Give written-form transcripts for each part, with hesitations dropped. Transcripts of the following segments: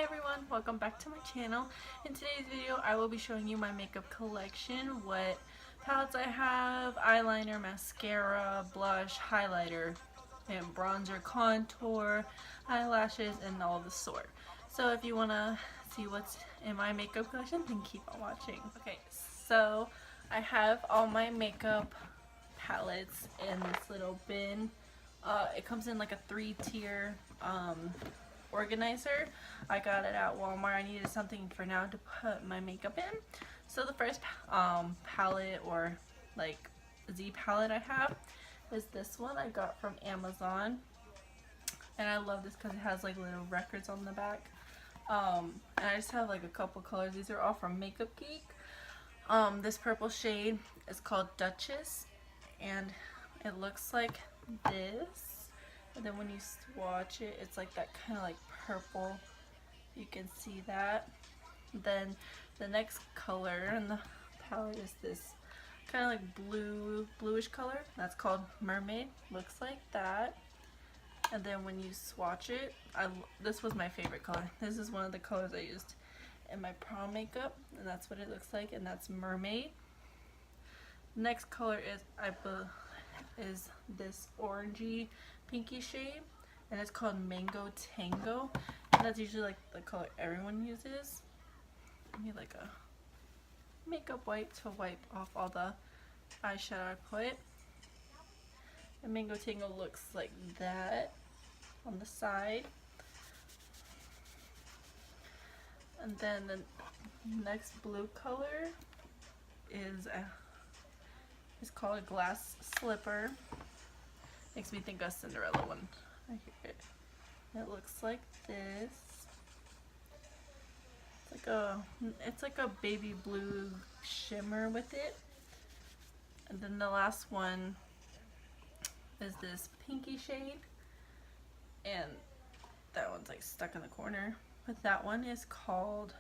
everyone, welcome back to my channel. In today's video I will be showing you my makeup collection, what palettes I have, eyeliner, mascara, blush, highlighter, and bronzer, contour, eyelashes, and all the sort. So if you want to see what's in my makeup collection, then keep on watching. Okay, so I have all my makeup palettes in this little bin. It comes in like a 3-tier organizer. I got it at Walmart. I needed something for now to put my makeup in. So the first palette, or like Z palette I have, is this one I got from Amazon. And I love this because it has like little records on the back. And I just have like a couple colors. These are all from Makeup Geek. This purple shade is called Duchess, and it looks like this. And then when you swatch it, it's like that kind of like purple. You can see that. Then the next color in the palette is this kind of like bluish color. That's called Mermaid. Looks like that. And then when you swatch it, this was my favorite color. This is one of the colors I used in my prom makeup, and that's what it looks like, and that's Mermaid. Next color is this orangey pinky shade, and it's called Mango Tango, and that's usually like the color everyone uses. I need like a makeup wipe to wipe off all the eyeshadow I put. And Mango Tango looks like that on the side. And then the next blue color is called a Glass Slipper. Makes me think of Cinderella one. I hear it. It looks like this. It's like a baby blue shimmer with it. And then the last one is this pinky shade, and that one's like stuck in the corner. But that one is called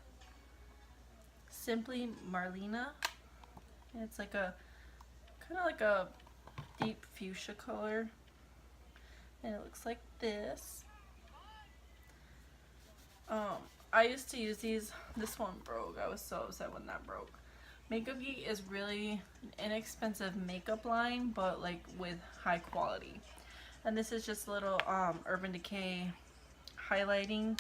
Simply Marlena. And it's like a kind of like a deep fuchsia color, and it looks like this. I used to use these. This one broke. I was so upset when that broke. Makeup Geek is really an inexpensive makeup line, but like with high quality. And this is just a little Urban Decay highlighting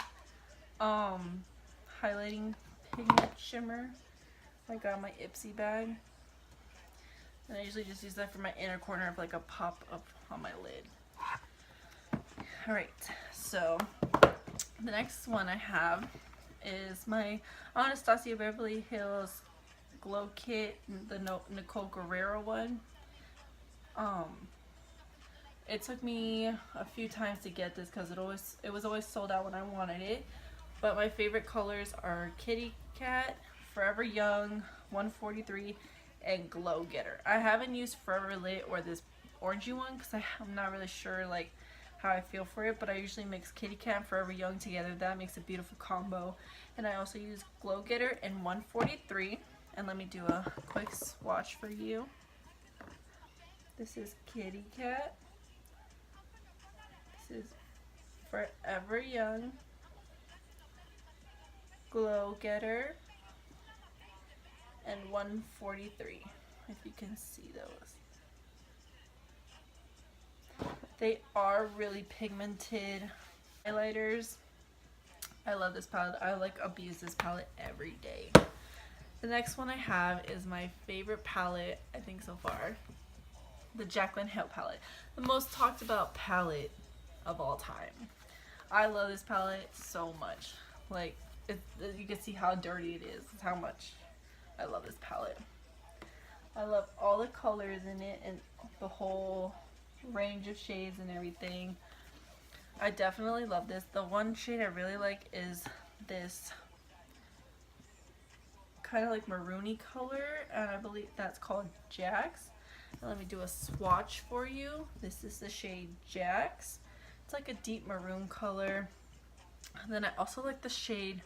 pigment shimmer. I got my Ipsy bag, and I usually just use that for my inner corner of like a pop up on my lid. Alright, so the next one I have is my Anastasia Beverly Hills Glow Kit, the Nicole Guerrero one. It took me a few times to get this because it was always sold out when I wanted it. But my favorite colors are Kitty Cat, Forever Young, 143, and Glow Getter. I haven't used Forever Lit or this orangey one because I'm not really sure like how I feel for it, but I usually mix Kitty Cat and Forever Young together. That makes a beautiful combo. And I also use Glow Getter in 143. And let me do a quick swatch for you. This is Kitty Cat. This is Forever Young, Glow Getter, and 143, if you can see those. They are really pigmented highlighters. I love this palette. I like abuse this palette every day. The next one I have is my favorite palette, I think so far. The Jaclyn Hill palette. The most talked about palette of all time. I love this palette so much. Like, you can see how dirty it is. It's how much I love this palette. I love all the colors in it and the whole range of shades and everything. I definitely love this. The one shade I really like is this kind of like maroony color, and I believe that's called Jax. And let me do a swatch for you. This is the shade Jax. It's like a deep maroon color. And then I also like the shade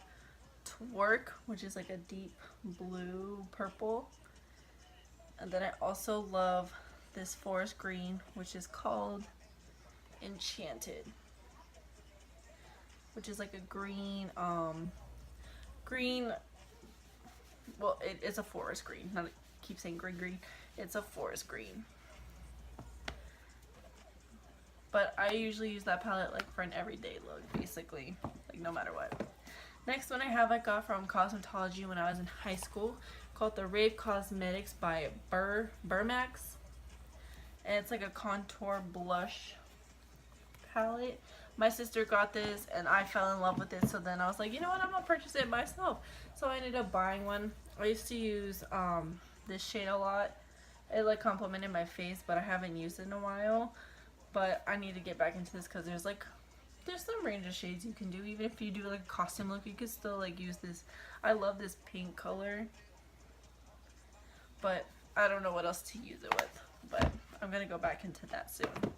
Twerk, which is like a deep blue purple. And then I also love this forest green, which is called Enchanted, which is like a green, green, well, it's a forest green, not, I keep saying green, it's a forest green. But I usually use that palette like for an everyday look, basically, like no matter what. Next one I got from Cosmetology when I was in high school, called the Rave Cosmetics by Burmax. And it's like a contour blush palette. My sister got this and I fell in love with it, so then I was like, you know what, I'm gonna purchase it myself. So I ended up buying one. I used to use this shade a lot. It like complemented my face, but I haven't used it in a while. But I need to get back into this because there's some range of shades you can do. Even if you do like a costume look, you can still like use this. I love this pink color, but I don't know what else to use it with. But I'm gonna go back into that soon.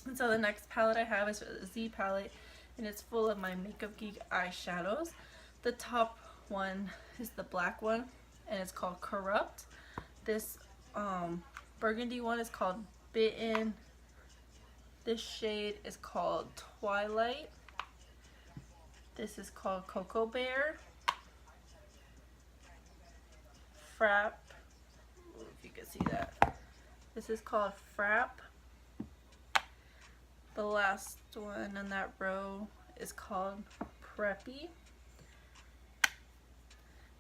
And so the next palette I have is a Z palette, and it's full of my Makeup Geek eyeshadows. The top one is the black one, and it's called Corrupt. This burgundy one is called Bitten. This shade is called Twilight. This is called Cocoa Bear. Frap. Ooh, if you can see that. This is called Frap. The last one in that row is called Preppy.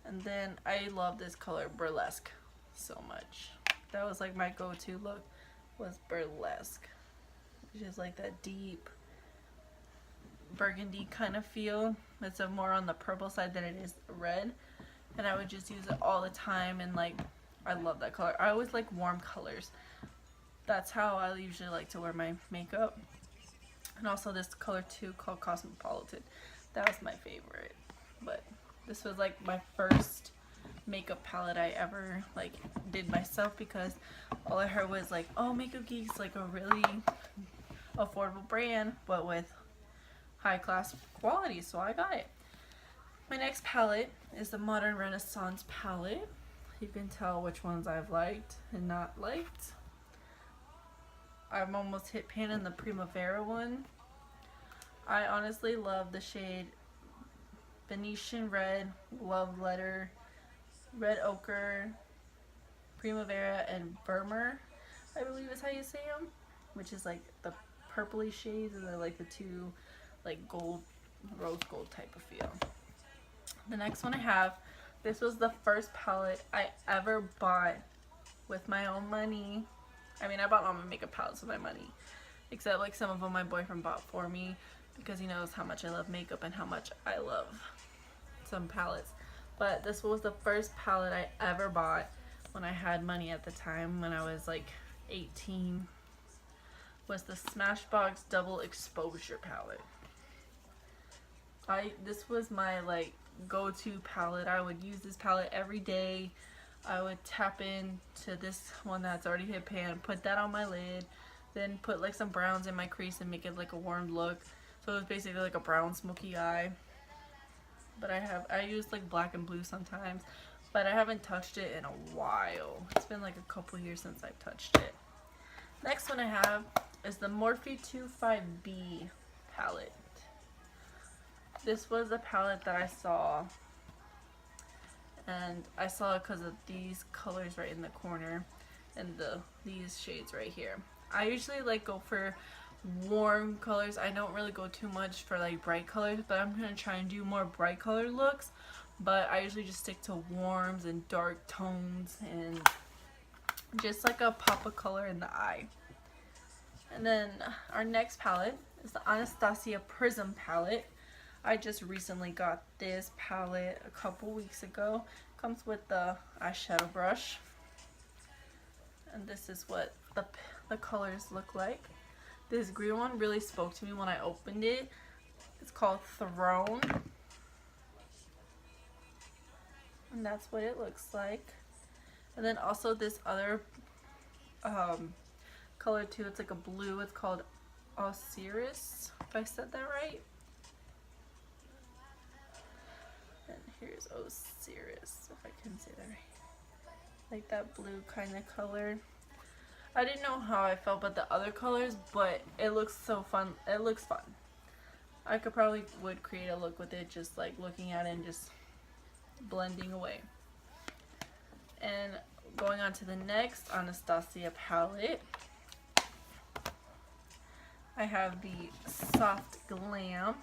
And then I love this color, Burlesque, so much. That was like my go-to look, was Burlesque. Which is like that deep burgundy kind of feel. It's more on the purple side than it is red. And I would just use it all the time, and like, I love that color. I always like warm colors. That's how I usually like to wear my makeup. And also this color too, called Cosmopolitan. That was my favorite. But this was like my first makeup palette I ever like did myself, because all I heard was like, oh, Makeup Geek's like a really affordable brand but with high class quality, so I got it. My next palette is the Modern Renaissance palette. You can tell which ones I've liked and not liked. I've almost hit pan in the Primavera one. I honestly love the shade Venetian Red, Love Letter, Red Ochre, Primavera, and Burmer, I believe is how you say them, which is like the purpley shades, and they're like the two like gold, rose gold type of feel. The next one I have, this was the first palette I ever bought with my own money. I mean, I bought all my makeup palettes with my money, except like some of them my boyfriend bought for me, because he knows how much I love makeup and how much I love some palettes. But this was the first palette I ever bought when I had money at the time, when I was like 18, was the Smashbox Double Exposure palette. This was my like go-to palette. I would use this palette every day. I would tap into this one that's already hit pan, put that on my lid, then put like some browns in my crease and make it like a warm look. So it was basically like a brown smoky eye. But I use like black and blue sometimes, but I haven't touched it in a while. It's been like a couple years since I've touched it. Next one I have is the Morphe 25B palette. This was a palette that I saw, and I saw it because of these colors right in the corner and these shades right here. I usually like go for warm colors. I don't really go too much for like bright colors, but I'm gonna try and do more bright color looks. But I usually just stick to warms and dark tones and just like a pop of color in the eye. And then our next palette is the Anastasia Prism palette. I just recently got this palette a couple weeks ago. Comes with the eyeshadow brush, and this is what the colors look like. This green one really spoke to me when I opened it. It's called Throne, and that's what it looks like. And then also this other color too, it's like a blue, it's called Osiris, if I said that right. And here's Osiris, if I can say that right. Like that blue kind of color. I didn't know how I felt about the other colors, but it looks so fun. It looks fun. I could probably would create a look with it, just like looking at it and just blending away. And going on to the next Anastasia palette, I have the Soft Glam.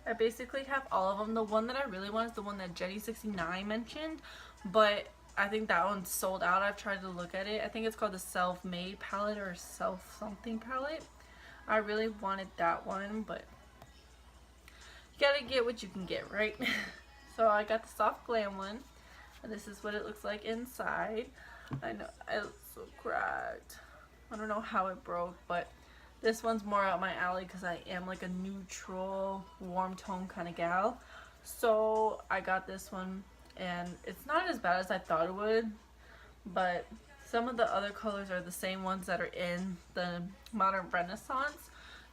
I basically have all of them. The one that I really want is the one that Jetty69 mentioned, but I think that one's sold out. I've tried to look at it. I think it's called the Self-Made palette or Self something palette. I really wanted that one, but you gotta get what you can get, right? So I got the Soft Glam one, and this is what it looks like inside. I know it looks so cracked. I don't know how it broke, but this one's more up my alley because I am like a neutral, warm tone kind of gal. So I got this one, and it's not as bad as I thought it would, but some of the other colors are the same ones that are in the Modern Renaissance.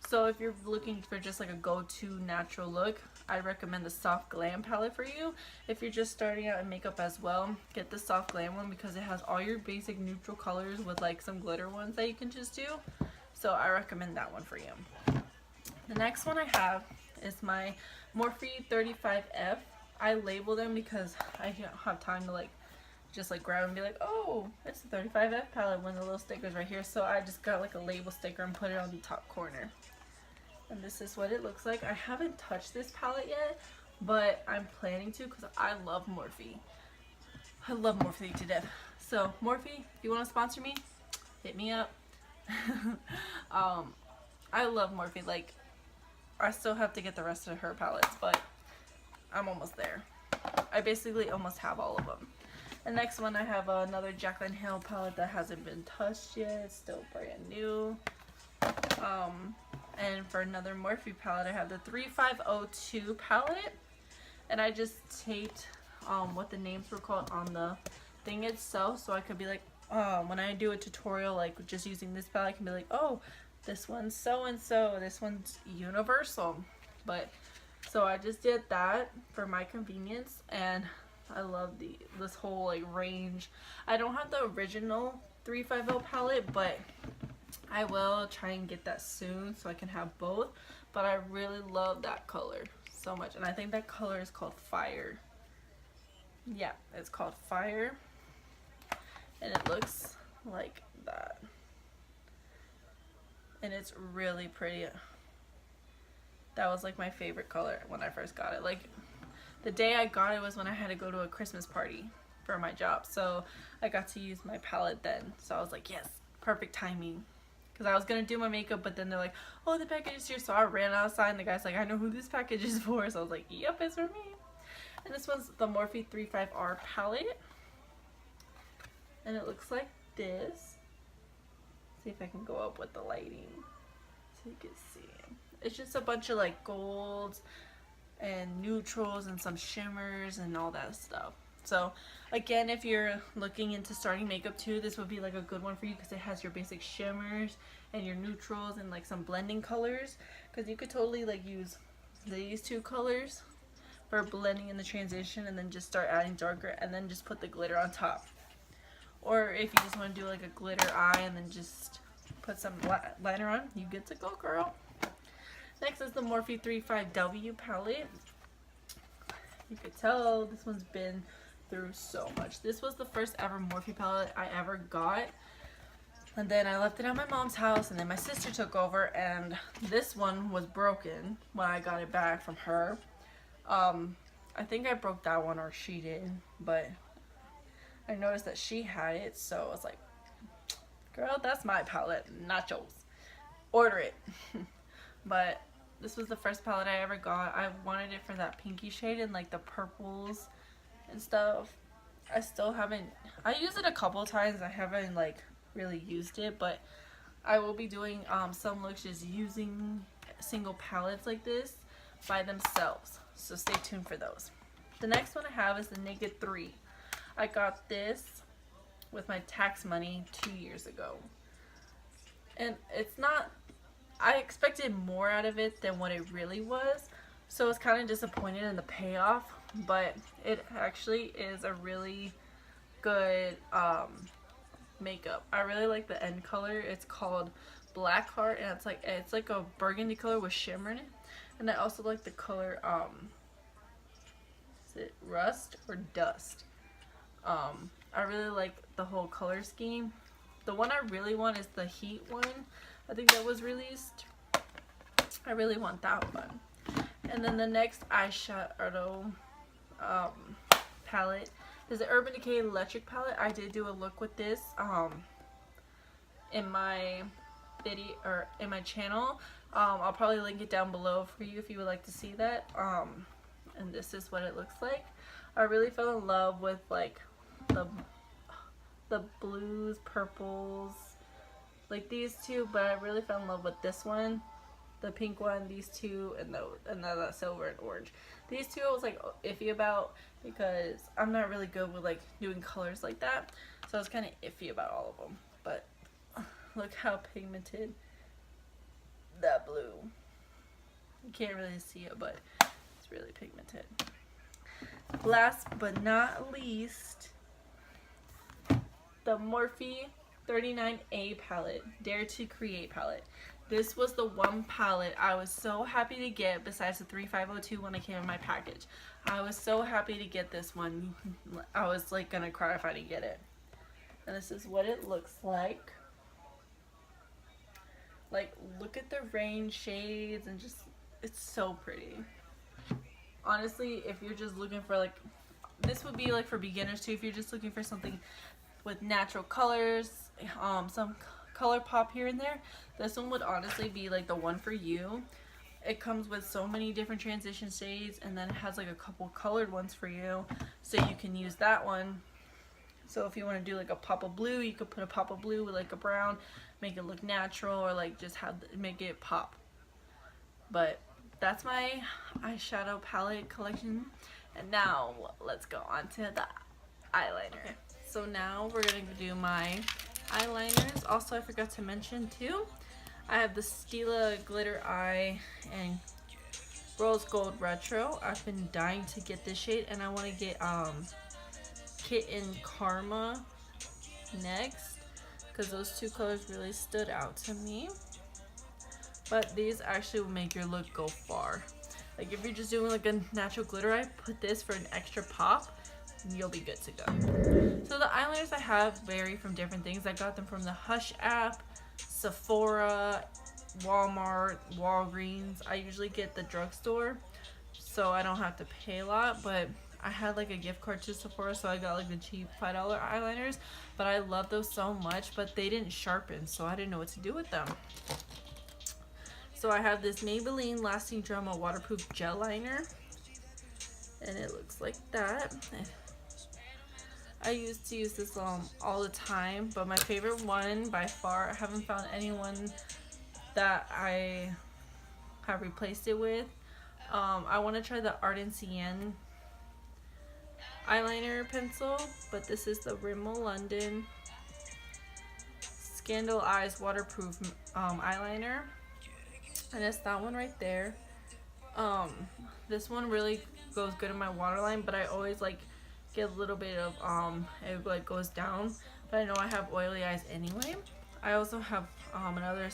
So if you're looking for just like a go-to natural look, I recommend the Soft Glam palette for you. If you're just starting out in makeup as well, get the Soft Glam one because it has all your basic neutral colors with like some glitter ones that you can just do. So I recommend that one for you. The next one I have is my Morphe 35F. I label them because I don't have time to like just like grab and be like, oh, it's the 35F palette when the little sticker's right here. So I just got like a label sticker and put it on the top corner. And this is what it looks like. I haven't touched this palette yet, but I'm planning to because I love Morphe. I love Morphe to death. So Morphe, if you want to sponsor me, hit me up. I love Morphe. Like, I still have to get the rest of her palettes, but I'm almost there. I basically almost have all of them. The next one I have another Jaclyn Hill palette that hasn't been touched yet. It's still brand new. And for another Morphe palette, I have the 3502 palette. And I just taped what the names were called on the thing itself, so I could be like, when I do a tutorial like just using this palette, I can be like, oh, this one's so and so, this one's universal. But so I just did that for my convenience, and I love this whole like range. I don't have the original 350 palette, but I will try and get that soon so I can have both. But I really love that color so much, and I think that color is called Fire. Yeah, it's called Fire. And it looks like that. And it's really pretty. That was like my favorite color when I first got it. Like, the day I got it was when I had to go to a Christmas party for my job. So I got to use my palette then. So I was like, yes, perfect timing. Because I was going to do my makeup, but then they're like, oh, the package is here. So I ran outside and the guy's like, I know who this package is for. So I was like, yep, it's for me. And this one's the Morphe 35R palette. And it looks like this. See if I can go up with the lighting so you can see. It's just a bunch of like golds and neutrals and some shimmers and all that stuff. So again, if you're looking into starting makeup too, this would be like a good one for you because it has your basic shimmers and your neutrals and like some blending colors. Because you could totally like use these two colors for blending in the transition and then just start adding darker and then just put the glitter on top. Or if you just want to do like a glitter eye and then just put some liner on, you get to go, girl. Next is the Morphe 35W palette. You could tell this one's been through so much. This was the first ever Morphe palette I ever got. And then I left it at my mom's house, and then my sister took over, and this one was broken when I got it back from her. I think I broke that one, or she did, but I noticed that she had it, so I was like, girl, that's my palette, not yours. Order it. But this was the first palette I ever got. I wanted it for that pinky shade and like the purples and stuff. I still haven't, I used it a couple times. I haven't like really used it, but I will be doing some looks just using single palettes like this by themselves. So stay tuned for those. The next one I have is the Naked 3. I got this with my tax money 2 years ago. And it's not, I expected more out of it than what it really was. So I was kind of disappointed in the payoff, but it actually is a really good makeup. I really like the end color. It's called Black Heart, and it's like a burgundy color with shimmer in it. And I also like the color, is it Rust or Dust? I really like the whole color scheme. The one I really want is the Heat one. I think that was released. I really want that one. And then the next eyeshadow palette is the Urban Decay Electric palette. I did do a look with this in my video or in my channel. I'll probably link it down below for you if you would like to see that. And this is what it looks like. I really fell in love with like the blues, purples, like these two, but I really fell in love with this one, the pink one, these two, and the silver and orange. These two I was like iffy about because I'm not really good with like doing colors like that, so I was kind of iffy about all of them. But look how pigmented that blue. You can't really see it, but it's really pigmented. Last but not least, the Morphe 39A palette, Dare to Create palette. This was the one palette I was so happy to get besides the 3502 when it came in my package. I was so happy to get this one. I was like gonna cry if I didn't get it. And this is what it looks like. Like, look at the rain shades and just, it's so pretty. Honestly, if you're just looking for like, this would be like for beginners too, if you're just looking for something with natural colors, some color pop here and there, this one would honestly be like the one for you. It comes with so many different transition shades, and then it has like a couple colored ones for you, so you can use that one. So if you want to do like a pop of blue, you could put a pop of blue with like a brown, make it look natural, or like just make it pop. But that's my eyeshadow palette collection, and now let's go on to the eyeliner. So now we're gonna do my eyeliners. Also, I forgot to mention too, I have the Stila Glitter Eye and Rose Gold Retro. I've been dying to get this shade, and I want to get Kitten Karma next, because those two colors really stood out to me. But these actually will make your look go far. Like if you're just doing like a natural glitter eye, put this for an extra pop, and you'll be good to go. So the eyeliners I have vary from different things. I got them from the Hush app, Sephora, Walmart, Walgreens. I usually get the drugstore, so I don't have to pay a lot, but I had like a gift card to Sephora, so I got like the cheap $5 eyeliners, but I love those so much, but they didn't sharpen, so I didn't know what to do with them. So I have this Maybelline Lasting Drama Waterproof Gel Liner, and it looks like that. I used to use this all the time, but my favorite one by far, I haven't found anyone that I have replaced it with. I want to try the Ardent Cyan eyeliner pencil, but this is the Rimmel London Scandal Eyes Waterproof eyeliner, and it's that one right there. This one really goes good in my waterline, but I always like get a little bit of it like goes down, but I know I have oily eyes anyway. I also have another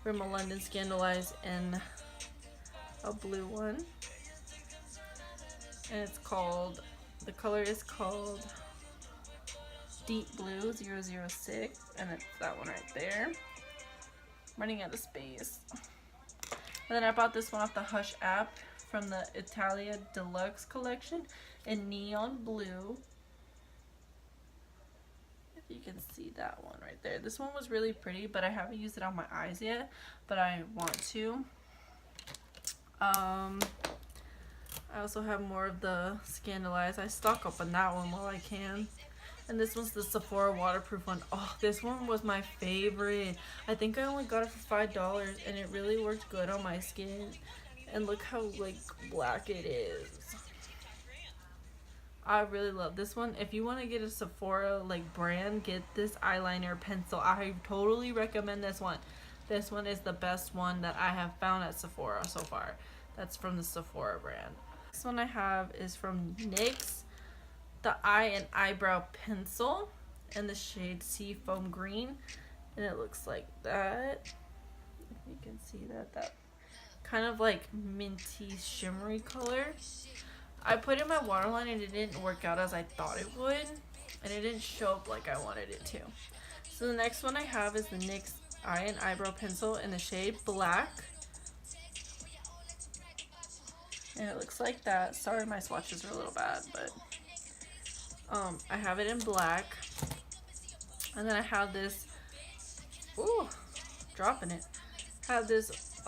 Rimmel London Scandal Eyes in a blue one, and it's called, the color is called Deep Blue 006, and it's that one right there. I'm running out of space. And then I bought this one off the Hush app from the Italia Deluxe collection in neon blue. If you can see that one right there. This one was really pretty, but I haven't used it on my eyes yet, but I want to. I also have more of the Scandal Eyes. I stock up on that one while I can. And this one's the Sephora waterproof one. Oh, this one was my favorite. I think I only got it for $5, and it really worked good on my skin. And look how like black it is. I really love this one. If you want to get a Sephora like brand, get this eyeliner pencil. I totally recommend this one. This one is the best one that I have found at Sephora so far. That's from the Sephora brand. This one I have is from NYX, the Eye and Eyebrow Pencil in the shade Seafoam Green, and it looks like that. If you can see that kind of like minty shimmery color. I put in my waterline and it didn't work out as I thought it would, and it didn't show up like I wanted it to. So the next one I have is the NYX Eye and Eyebrow Pencil in the shade Black. And it looks like that. Sorry, my swatches are a little bad, but I have it in black. And then I have this, ooh, dropping it. I have this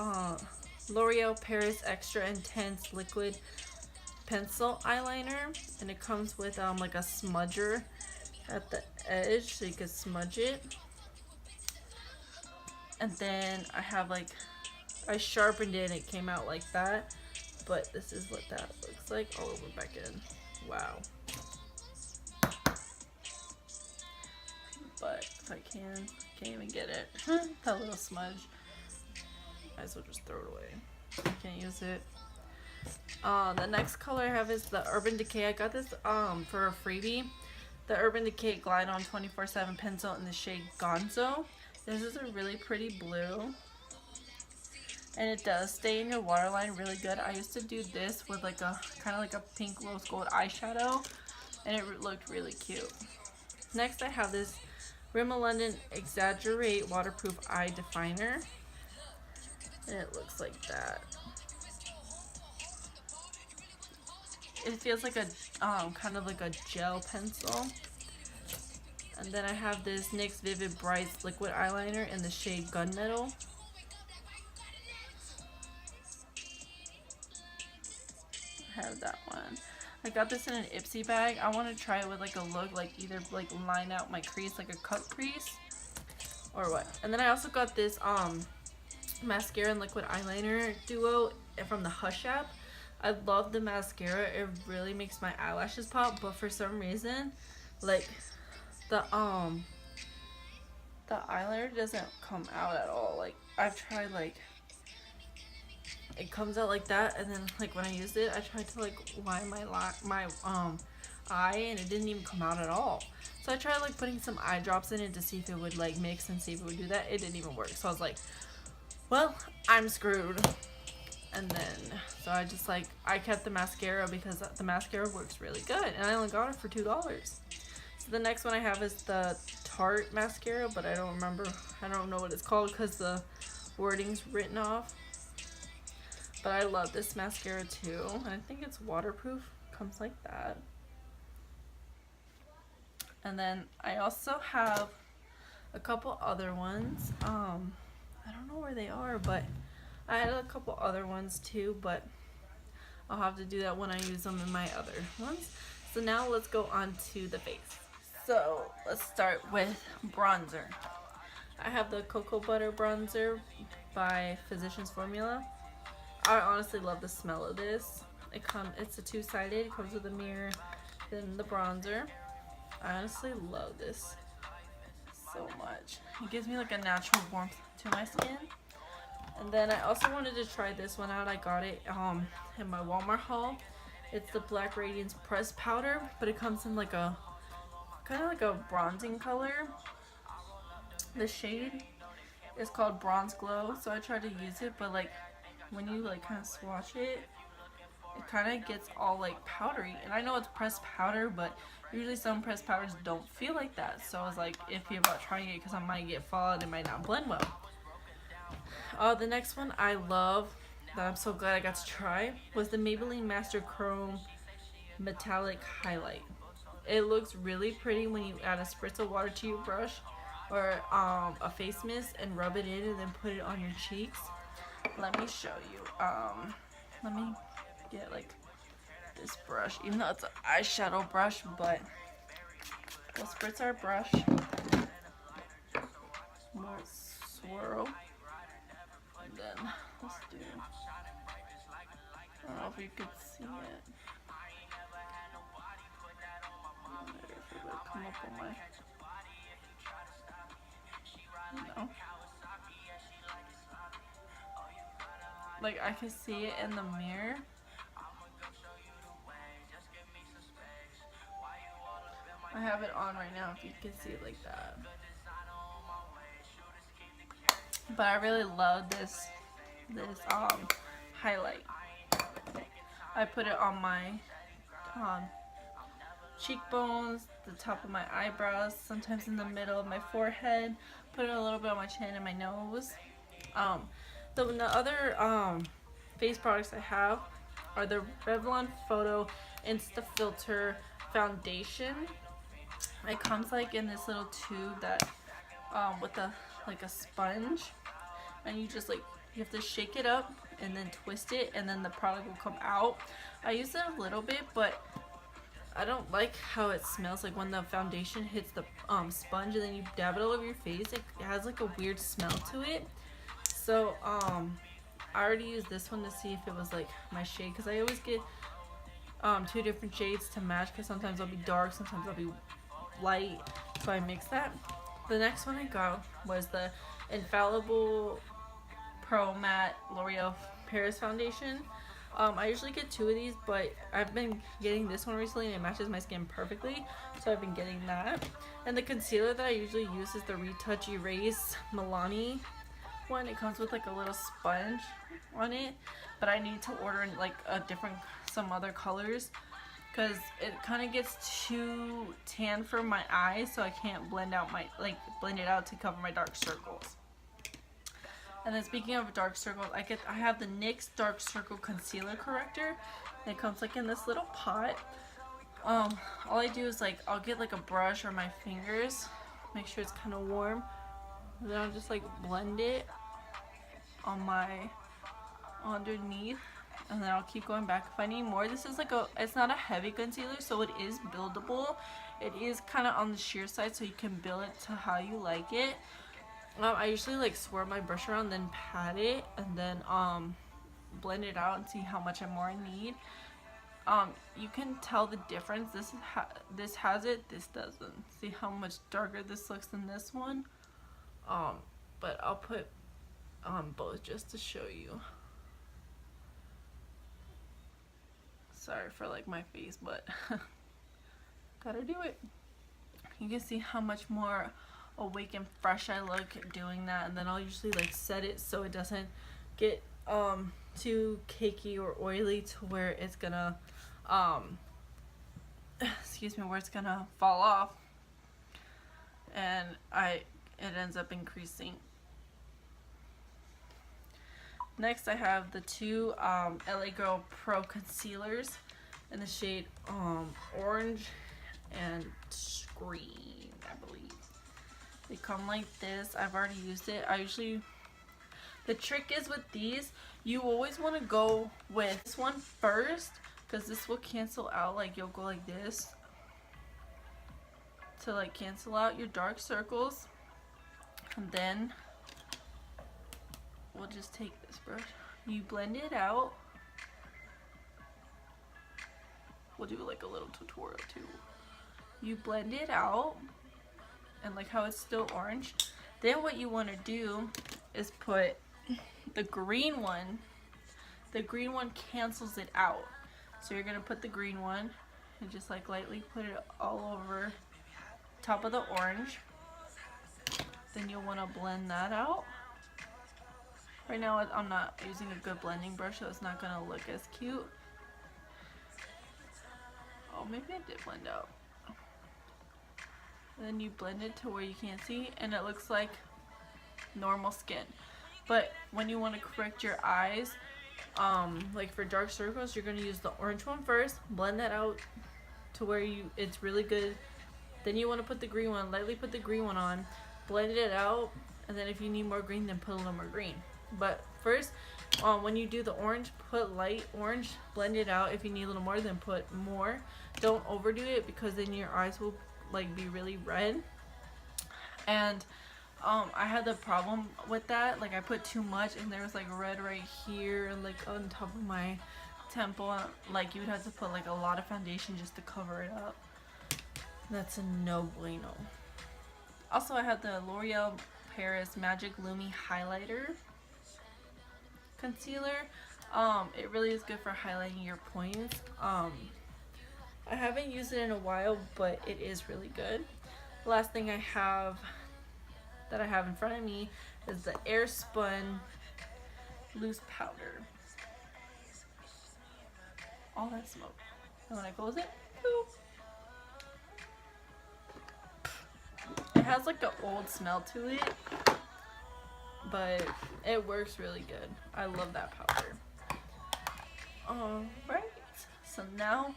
L'Oreal Paris Extra Intense Liquid Pencil Eyeliner, and it comes with like a smudger at the edge so you can smudge it. And then I have like, I sharpened it and it came out like that, but this is what that looks like all over back in. Wow. But if I can't even get it. That little smudge. Might as well just throw it away. I can't use it. The next color I have is the Urban Decay. I got this for a freebie. The Urban Decay Glide On 24/7 pencil in the shade Gonzo. This is a really pretty blue. And it does stay in your waterline really good. I used to do this with like a kind of like a pink rose gold eyeshadow, and it looked really cute. Next I have this Rimmel London Exaggerate Waterproof Eye Definer. And it looks like that. It feels like a kind of like a gel pencil. And then I have this NYX Vivid Brights liquid eyeliner in the shade Gunmetal. I have that one. I got this in an Ipsy bag. I want to try it with like a look, like either like line out my crease, like a cut crease, or what. And then I also got this mascara and liquid eyeliner duo from the Hush app. I love the mascara. It really makes my eyelashes pop, but for some reason, like the eyeliner doesn't come out at all. Like I've tried, like it comes out like that, and then like when I used it, I tried to like line my eye, and it didn't even come out at all. So I tried like putting some eye drops in it to see if it would like mix and see if it would do that. It didn't even work. So I was like, well, I'm screwed. And then so I just like, I kept the mascara because the mascara works really good, and I only got it for $2. So the next one I have is the Tarte mascara, but I don't know what it's called because the wording's written off. But I love this mascara too, and I think it's waterproof. Comes like that. And then I also have a couple other ones. I don't know where they are, but I had a couple other ones too, but I'll have to do that when I use them in my other ones. So now let's go on to the face. So let's start with bronzer. I have the Cocoa Butter Bronzer by Physicians Formula. I honestly love the smell of this. It's a two-sided. It comes with a mirror, then the bronzer. I honestly love this so much. It gives me like a natural warmth to my skin. And then I also wanted to try this one out. I got it in my Walmart haul. It's the Black Radiance Pressed Powder, but it comes in like a kind of like a bronzing color. The shade is called Bronze Glow. So I tried to use it, but like when you like kind of swatch it, it kind of gets all like powdery. And I know it's pressed powder, but usually some pressed powders don't feel like that. So I was like iffy about trying it because I might get fogged. It might not blend well. The next one I love that I'm so glad I got to try was the Maybelline Master Chrome Metallic Highlight. It looks really pretty when you add a spritz of water to your brush or a face mist and rub it in and then put it on your cheeks. Let me show you. Let me get like this brush, even though it's an eyeshadow brush, but we'll spritz our brush. We'll swirl. And then let's do, I don't know if you could see it. I wonder if it would come up on my, no. Like I can see it in the mirror. I have it on right now if you can see it like that. But I really love this highlight. I put it on my um, cheekbones, the top of my eyebrows, sometimes in the middle of my forehead, put it a little bit on my chin and my nose. The other face products I have are the Revlon Photo Insta Filter Foundation. It comes like in this little tube that with a like a sponge, and you just like you have to shake it up and then twist it, and then the product will come out. I use it a little bit, but I don't like how it smells. Like when the foundation hits the sponge and then you dab it all over your face, it has like a weird smell to it. So I already used this one to see if it was like my shade, because I always get 2 different shades to match, because sometimes I'll be dark, sometimes I'll be light, so I mix that. The next one I got was the Infallible Pro Matte L'Oreal Paris Foundation. I usually get 2 of these, but I've been getting this one recently and it matches my skin perfectly, so I've been getting that. And the concealer that I usually use is the Retouch Erase Milani one. It comes with like a little sponge on it, but I need to order in like some other colors, because it kind of gets too tan for my eyes, so I can't blend it out to cover my dark circles. And then speaking of dark circles, I have the NYX Dark Circle Concealer Corrector. And it comes like in this little pot. All I do is like I'll get like a brush or my fingers, make sure it's kind of warm, and then I'll just like blend it on my underneath, and then I'll keep going back if I need more. This is like it's not a heavy concealer, so it is buildable. It is kind of on the sheer side, so you can build it to how you like it. I usually like swirl my brush around, then pat it, and then blend it out and see how much more I need. You can tell the difference. This has it, this doesn't. See how much darker this looks than this one. But I'll put on both just to show you. Sorry for like my face, but gotta do it. You can see how much more awake and fresh I look doing that, and then I'll usually like set it so it doesn't get too cakey or oily to where it's gonna where it's gonna fall off, and it ends up increasing. Next I have the 2 LA Girl Pro Concealers in the shade Orange and Green, I believe. They come like this. I've already used it. The trick is with these, you always want to go with this one first, because this will cancel out. Like you'll go like this to like cancel out your dark circles, and then we'll just take this brush. You blend it out. We'll do like a little tutorial too. You blend it out, and like how it's still orange. Then what you want to do is put the green one. The green one cancels it out. So you're gonna put the green one and just like lightly put it all over top of the orange. Then you'll want to blend that out. Right now I'm not using a good blending brush, so it's not gonna look as cute. Oh, maybe I did blend out. Then you blend it to where you can't see, and it looks like normal skin. But when you want to correct your eyes, like for dark circles, you're going to use the orange one first, blend that out to where it's really good. Then you want to put the green one, lightly put the green one on, blend it out, and then if you need more green, then put a little more green. But first, when you do the orange, put light orange, blend it out. If you need a little more, then put more. Don't overdo it, because then your eyes will like be really red. And I had the problem with that. Like I put too much, and there was like red right here, like on top of my temple. Like you would have to put like a lot of foundation just to cover it up. That's a no bueno. Also, I had the L'Oreal Paris Magic Lumi Highlighter Concealer. It really is good for highlighting your points. I haven't used it in a while, but it is really good. The last thing I have in front of me is the Airspun Loose Powder. all that smoke. And when I close it, boop. It has like an old smell to it, but it works really good. I love that powder. Alright, so now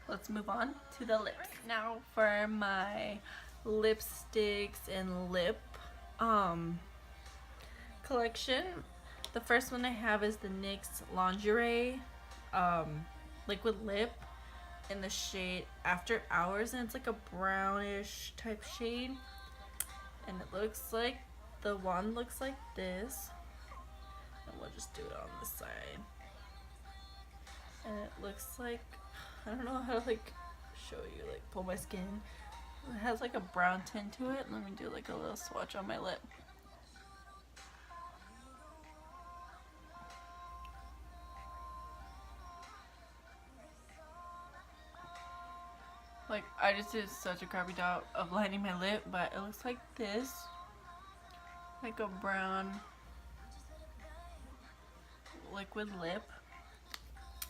let's move on to the lips. Now for my lipsticks and lip collection. The first one I have is the NYX Lingerie liquid lip in the shade After Hours, and it's like a brownish type shade, and it looks like the wand looks like this, and we'll just do it on the side, and it looks like, I don't know how to like show you, like pull my skin, it has like a brown tint to it. Let me do like a little swatch on my lip. Like, I just did such a crappy job of lining my lip, but it looks like this. Like a brown liquid lip.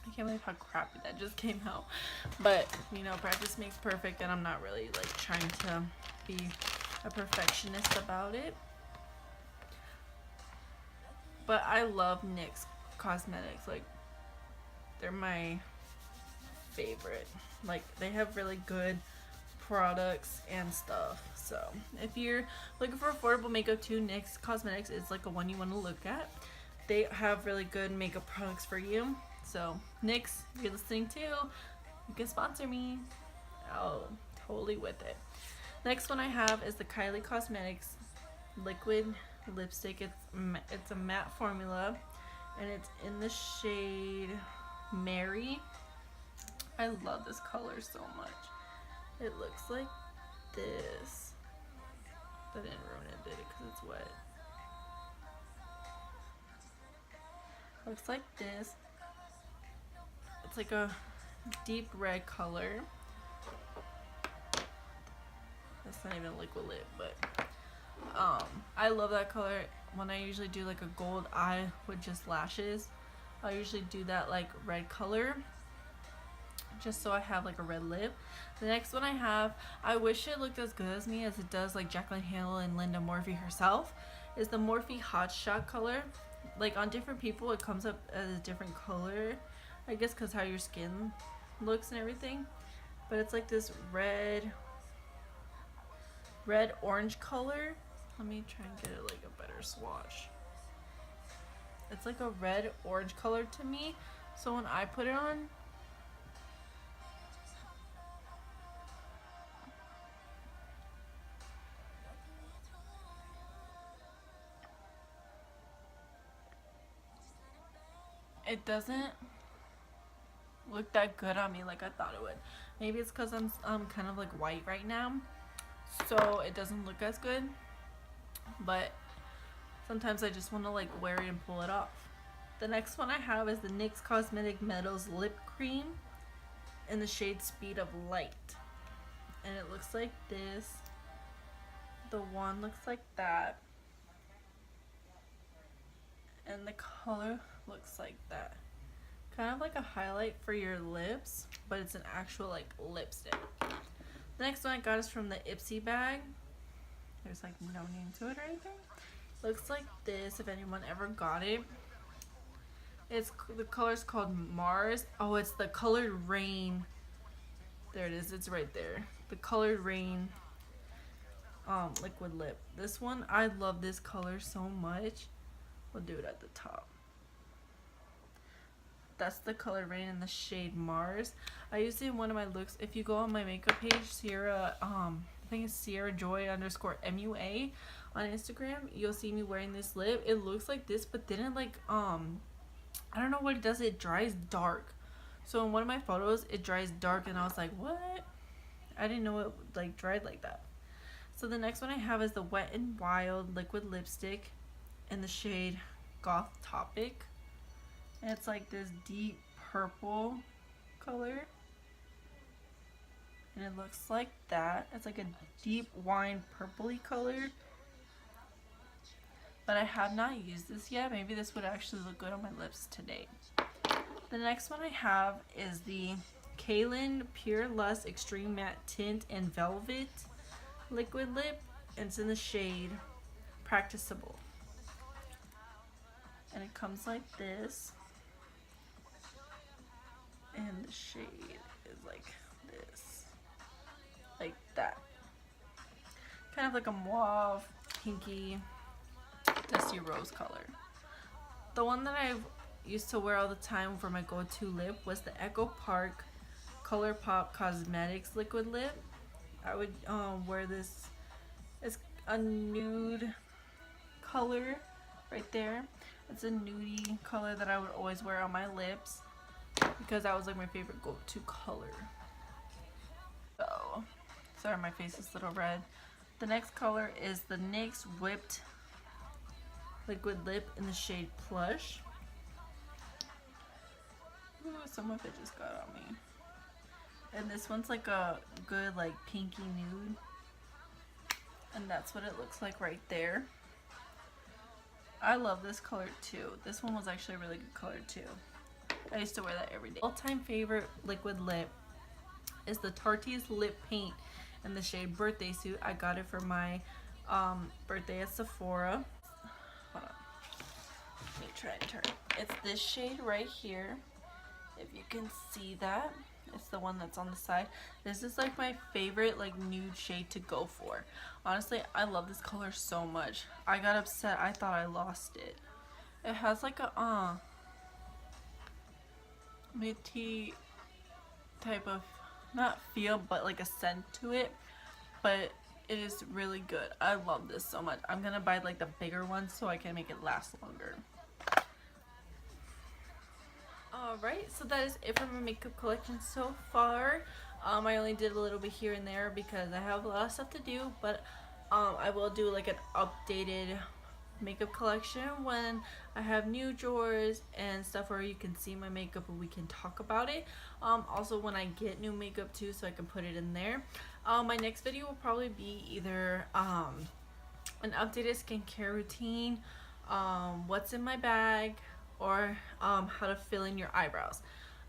I can't believe how crappy that just came out. But, you know, practice makes perfect, and I'm not really, like, trying to be a perfectionist about it. But I love NYX Cosmetics. Like, they're my favorite. Like, they have really good products and stuff. So if you're looking for affordable makeup too, NYX Cosmetics is like a one you want to look at. They have really good makeup products for you. So NYX, if you're listening too, you can sponsor me. Oh, totally with it. Next one I have is the Kylie Cosmetics liquid lipstick. It's a matte formula, and it's in the shade Mary. I love this color so much. It looks like this. That didn't ruin it, did it? Because it's wet. Looks like this. It's like a deep red color. That's not even liquid lip, but I love that color. When I usually do like a gold eye with just lashes, I usually do that like red color, just so I have like a red lip. The next one I have, I wish it looked as good as me as it does like Jaclyn Hill and Linda Morphe herself, is the Morphe Hot Shot color. Like on different people it comes up as a different color, I guess because how your skin looks and everything, but it's like this red orange color. Let me try and get it like a better swatch. It's like a red orange color to me, so when I put it on, it doesn't look that good on me like I thought it would. Maybe it's because I'm kind of like white right now, so it doesn't look as good, but sometimes I just want to like wear it and pull it off. The next one I have is the NYX Cosmetic Meadows Lip Cream in the shade Speed of Light, and it looks like this. The one looks like that, and the color looks like that. Kind of like a highlight for your lips, but it's an actual like lipstick. The next one I got is from the Ipsy bag. There's like no name to it or anything. Looks like this if anyone ever got it. The color's called Mars. Oh, it's the Colored Rain. There it is. It's right there. The Colored Rain liquid lip. This one, I love this color so much. We'll do it at the top. That's the Colored Rain in the shade Mars. I used it in one of my looks. If you go on my makeup page, Ciara, I think it's Ciara Joy _MUA on Instagram, you'll see me wearing this lip. It looks like this, but then it like I don't know what it does. It dries dark. So in one of my photos, it dries dark, and I was like, what? I didn't know it like dried like that. So the next one I have is the Wet n Wild liquid lipstick in the shade Goth Topic. And it's like this deep purple color, and it looks like that. It's like a deep wine purpley color. but I have not used this yet. Maybe this would actually look good on my lips today. The next one I have is the Kaylin Pure Lust Extreme Matte Tint in Velvet Liquid Lip. It's in the shade Practicable. And it comes like this. And the shade is like this. Like that. Kind of like a mauve, pinky, dusty rose color. The one that I used to wear all the time for my go-to lip was the Echo Park ColourPop Cosmetics Liquid Lip. I would wear this. It's a nude color right there. It's a nudie color that I would always wear on my lips because that was like my favorite go-to color. So, sorry, my face is a little red. The next color is the NYX Whipped Liquid Lip in the shade Plush. Ooh, some of it just got on me. And this one's like a good like pinky nude. And that's what it looks like right there. I love this color too. This one was actually a really good color too. I used to wear that every day. All-time favorite liquid lip is the Tarte's Lip Paint in the shade Birthday Suit. I got it for my birthday at Sephora. Hold on. Let me try and turn. It's this shade right here. If you can see that. It's the one that's on the side. This is like my favorite like nude shade to go for. Honestly, I love this color so much. I got upset. I thought I lost it. It has like a minty type of, not feel, but like a scent to it. But it is really good. I love this so much. I'm gonna buy like the bigger one so I can make it last longer. Alright, so that is it for my makeup collection so far. I only did a little bit here and there because I have a lot of stuff to do, but I will do like an updated makeup collection when I have new drawers and stuff where you can see my makeup and we can talk about it. Also when I get new makeup too, so I can put it in there. My next video will probably be either an updated skincare routine, what's in my bag, or how to fill in your eyebrows.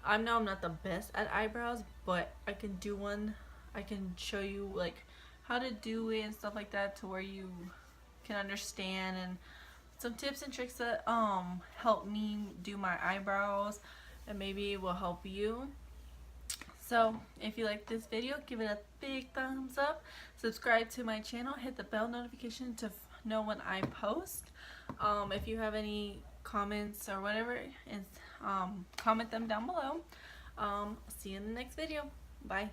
I know I'm not the best at eyebrows, but I can do one. I can show you like how to do it and stuff like that to where you can understand, and some tips and tricks that help me do my eyebrows and maybe will help you. So if you like this video, give it a big thumbs up, subscribe to my channel, hit the bell notification to know when I post. If you have any comments or whatever, and comment them down below. See you in the next video. Bye.